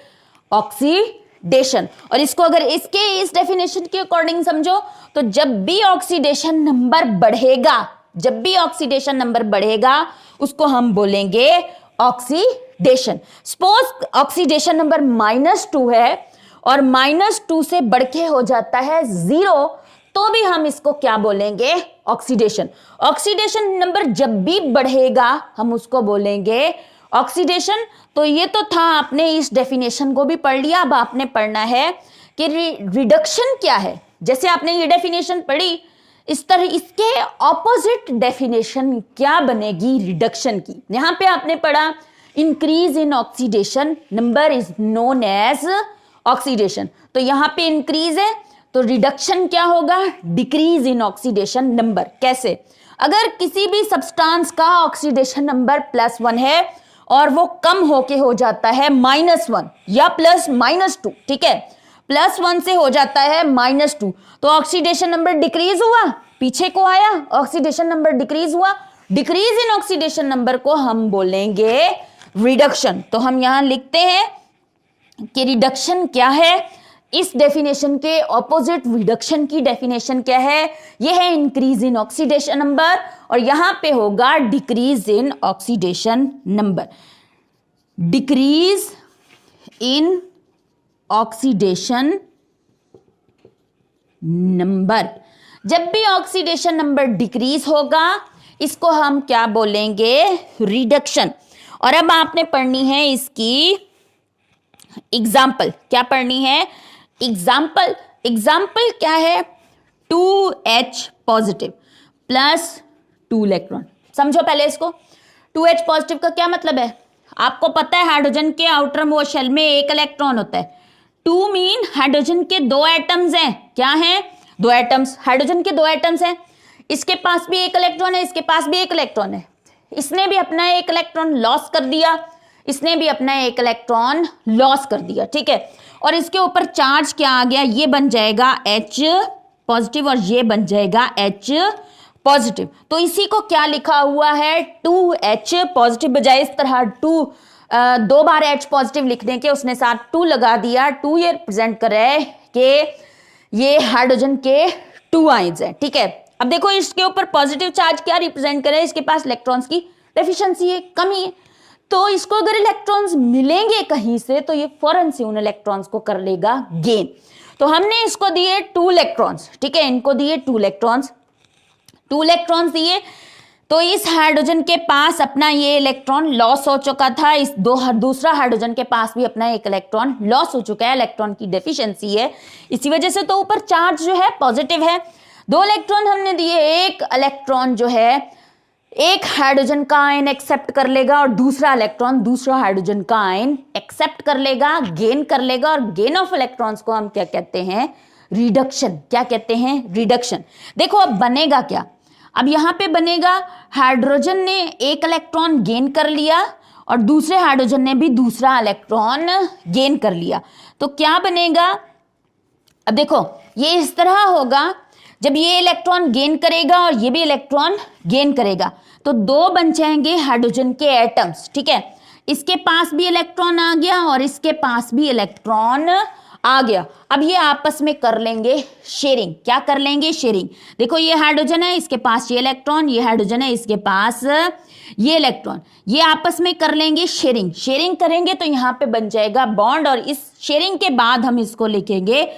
ऑक्सीडेशन। और इसको अगर इसके इस डेफिनेशन के अकॉर्डिंग समझो तो जब भी ऑक्सीडेशन नंबर बढ़ेगा, जब भी ऑक्सीडेशन नंबर बढ़ेगा, उसको हम बोलेंगे ऑक्सीडेशन। सपोज ऑक्सीडेशन नंबर -2 है और -2 से बढ़ के हो जाता है 0, तो भी हम इसको क्या बोलेंगे? ऑक्सीडेशन। ऑक्सीडेशन नंबर जब भी बढ़ेगा हम उसको बोलेंगे ऑक्सीडेशन। तो ये तो था, आपने इस डेफिनेशन को भी पढ़ लिया। अब आपने पढ़ना है कि रिडक्शन क्या है। जैसे आपने ये डेफिनेशन पढ़ी, इस तरह इसके ऑपोजिट डेफिनेशन क्या बनेगी रिडक्शन की। यहां पे आपने पढ़ा increase in oxidation number is known as oxidation. तो यहां पे इंक्रीज है तो रिडक्शन क्या होगा? Decrease in oxidation number. कैसे? अगर किसी भी सब्सटेंस का ऑक्सीडेशन नंबर +1 है और वो कम होके हो जाता है -1 या +-2, ठीक है, +1 से हो जाता है -2, तो ऑक्सीडेशन नंबर डिक्रीज हुआ, पीछे को आया, ऑक्सीडेशन नंबर डिक्रीज हुआ। डिक्रीज इन ऑक्सीडेशन नंबर को हम बोलेंगे रिडक्शन। तो हम यहां लिखते हैं कि रिडक्शन क्या है? इस डेफिनेशन के ऑपोजिट रिडक्शन की डेफिनेशन क्या है? यह है इंक्रीज इन ऑक्सीडेशन नंबर और यहां पे होगा decrease in oxidation number. Decrease in oxidation number. जब भी ऑक्सीडेशन नंबर डिक्रीज होगा इसको हम क्या बोलेंगे? रिडक्शन। और अब आपने पढ़नी है इसकी एग्जाम्पल। क्या पढ़नी है? एग्जाम्पल। एग्जाम्पल क्या है? 2H positive +2 electron. समझो पहले इसको। 2H पॉजिटिव का क्या मतलब है? आपको पता है हाइड्रोजन के आउटर मोस्ट शेल में 1 इलेक्ट्रॉन होता है। 2 मीन हाइड्रोजन के 2 एटम्स हैं। क्या हैं? 2 एटम्स। हाइड्रोजन के 2 एटम्स हैं। इसके पास भी 1 इलेक्ट्रॉन है, इसके पास भी 1 इलेक्ट्रॉन है। इसने भी अपना 1 इलेक्ट्रॉन लॉस कर दिया, इसने भी अपना 1 इलेक्ट्रॉन लॉस कर दिया, ठीक है। और इसके ऊपर चार्ज क्या आ गया? ये बन जाएगा H पॉजिटिव और ये बन जाएगा H पॉजिटिव। तो इसी को क्या लिखा हुआ है? 2H positive. बजाय इस तरह 2 बार H पॉजिटिव लिखने के उसने साथ 2 लगा दिया। 2 ये रिप्रेजेंट कर रहा है कि ये हाइड्रोजन के 2 आयंस हैं, ठीक है। अब देखो इसके ऊपर पॉजिटिव चार्ज क्या रिप्रेजेंट करे, इसके पास इलेक्ट्रॉन्स की डेफिशिएंसी है, कमी है, तो इसको अगर इलेक्ट्रॉन्स मिलेंगे कहीं से तो ये फौरन से उन इलेक्ट्रॉन्स को कर लेगा गेन। तो हमने इसको दिए 2 इलेक्ट्रॉन्स, ठीक है, इनको दिए 2 इलेक्ट्रॉन्स दिए, तो इस हाइड्रोजन के पास अपना ये इलेक्ट्रॉन लॉस हो चुका था, इस दूसरा हाइड्रोजन के पास भी अपना एक इलेक्ट्रॉन लॉस हो चुका है, इलेक्ट्रॉन की डेफिशिएंसी है, इसी वजह से तो ऊपर चार्ज जो है पॉजिटिव है। 2 इलेक्ट्रॉन हमने दिए, एक इलेक्ट्रॉन जो है एक हाइड्रोजन का आयन एक्सेप्ट कर लेगा और दूसरा इलेक्ट्रॉन दूसरा हाइड्रोजन का आयन एक्सेप्ट कर लेगा, गेन कर लेगा, और गेन ऑफ इलेक्ट्रॉन्स को हम क्या कहते हैं, रिडक्शन। क्या कहते हैं, रिडक्शन। देखो अब बनेगा क्या, अब यहां पे बनेगा हाइड्रोजन ने एक इलेक्ट्रॉन गेन कर लिया और दूसरे हाइड्रोजन ने भी दूसरा इलेक्ट्रॉन गेन कर लिया, तो क्या बनेगा, अब देखो ये इस तरह होगा, जब ये इलेक्ट्रॉन गेन करेगा और ये भी इलेक्ट्रॉन गेन करेगा तो 2 बन जाएंगे हाइड्रोजन के एटम्स, ठीक है, इसके पास भी इलेक्ट्रॉन आ गया और इसके पास भी इलेक्ट्रॉन आ गया। अब ये आपस में कर लेंगे शेयरिंग। क्या कर लेंगे, शेयरिंग। देखो ये हाइड्रोजन है, इसके पास ये इलेक्ट्रॉन, ये हाइड्रोजन है, इसके पास ये इलेक्ट्रॉन, ये आपस में कर लेंगे शेयरिंग। शेयरिंग करेंगे तो यहाँ पे बन जाएगा बॉन्ड, और इस शेयरिंग के बाद हम इसको लिखेंगे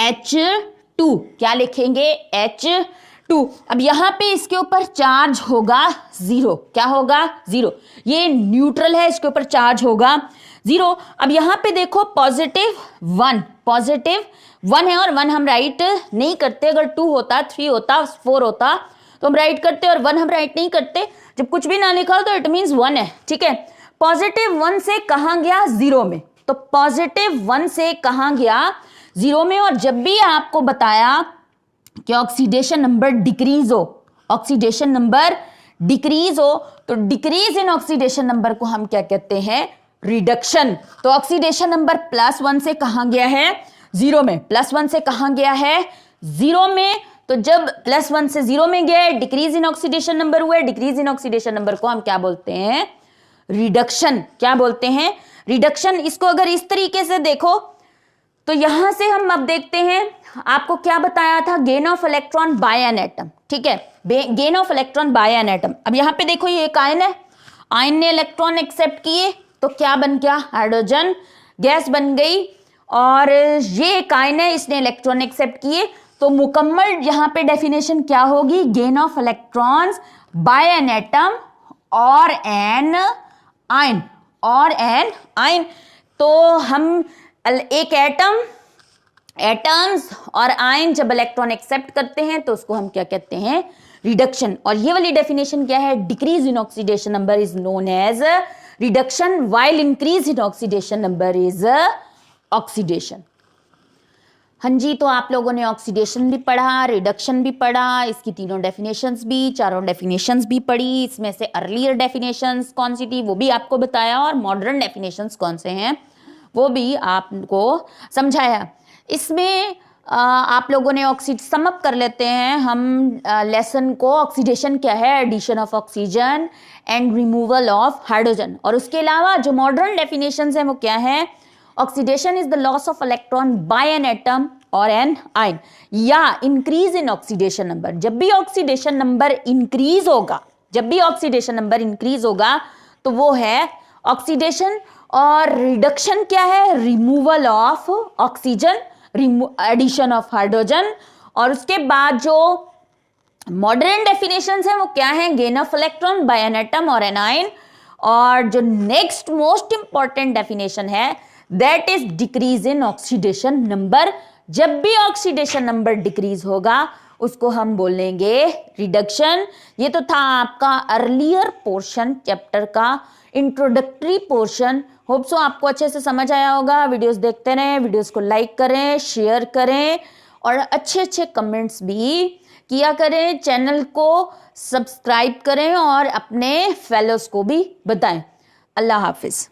H2। क्या लिखेंगे, H2। अब यहाँ पे इसके ऊपर चार्ज होगा 0। क्या होगा, 0। ये न्यूट्रल है, इसके ऊपर चार्ज होगा 0। अब यहाँ पे देखो +1 है और 1 हम राइट नहीं करते, अगर 2 होता, 3 होता, 4 होता तो हम राइट करते, और 1 हम राइट नहीं करते। जब कुछ भी ना लिखा हो तो इट मीन्स 1 है, ठीक है। +1 से कहाँ गया, 0 में, तो +1 से कहाँ गया, 0 में। और जब भी आपको बताया कि ऑक्सीडेशन नंबर डिक्रीज हो, ऑक्सीडेशन नंबर डिक्रीज हो, तो डिक्रीज इन ऑक्सीडेशन नंबर को हम क्या कहते हैं, रिडक्शन। तो ऑक्सीडेशन नंबर +1 से कहां गया है, 0 में। +1 से कहां गया है, 0 में। तो जब +1 से 0 में गया, डिक्रीज इन ऑक्सीडेशन नंबर हुआ है, डिक्रीज इन ऑक्सीडेशन नंबर को हम क्या बोलते हैं, रिडक्शन। क्या बोलते हैं, रिडक्शन। इसको अगर इस तरीके से देखो तो यहां से हम अब देखते हैं, आपको क्या बताया था, gain of electron by an atom, ठीक है, gain of electron by an atom. अब यहां पे देखो ये एक आयन है, आयन ने इलेक्ट्रॉन एक्सेप्ट किए तो क्या बन गया, हाइड्रोजन गैस बन गई, और ये एक आयन है, इसने इलेक्ट्रॉन एक्सेप्ट किए, तो मुकम्मल यहां पे डेफिनेशन क्या होगी, gain of electrons by an atom और एन आयन, और एन आयन। तो हम एक एटम्स और आयन जब इलेक्ट्रॉन एक्सेप्ट करते हैं तो उसको हम क्या कहते हैं, रिडक्शन। और ये वाली डेफिनेशन क्या है, decrease in oxidation number is known as reduction, while increase in oxidation number is oxidation. हाँ जी, तो आप लोगों ने ऑक्सीडेशन भी पढ़ा, रिडक्शन भी पढ़ा, इसकी तीनों डेफिनेशंस भी, चारों डेफिनेशंस भी पढ़ी। इसमें से अर्लियर डेफिनेशंस कौन सी थी वो भी आपको बताया, और मॉडर्न डेफिनेशंस कौन से हैं वो भी आपको समझाया। इसमें आप लोगों ने सम अप कर लेते हैं हम लेसन को। ऑक्सीडेशन क्या है, addition of oxygen and removal of hydrogen. और उसके अलावा जो मॉडर्न डेफिनेशंस हैं वो क्या है, oxidation is the loss of electron by an atom और एन आयन, या इंक्रीज इन ऑक्सीडेशन नंबर। जब भी ऑक्सीडेशन नंबर इंक्रीज होगा, जब भी ऑक्सीडेशन नंबर इंक्रीज होगा तो वो है ऑक्सीडेशन। और रिडक्शन क्या है, removal of oxygen, addition of hydrogen. और उसके बाद जो मॉडर्न डेफिनेशंस हैं वो क्या है, gain of electron by an atom और एन आयन। और जो नेक्स्ट मोस्ट इंपॉर्टेंट डेफिनेशन है that is decrease in oxidation number. जब भी ऑक्सीडेशन नंबर डिक्रीज होगा उसको हम बोलेंगे रिडक्शन। ये तो था आपका अर्लियर पोर्शन चैप्टर का इंट्रोडक्टरी पोर्शन। होप सो आपको अच्छे से समझ आया होगा। वीडियोस देखते रहें, वीडियोस को लाइक करें, शेयर करें और अच्छे अच्छे कमेंट्स भी किया करें। चैनल को सब्सक्राइब करें और अपने फेलोज को भी बताएं। अल्लाह हाफिज।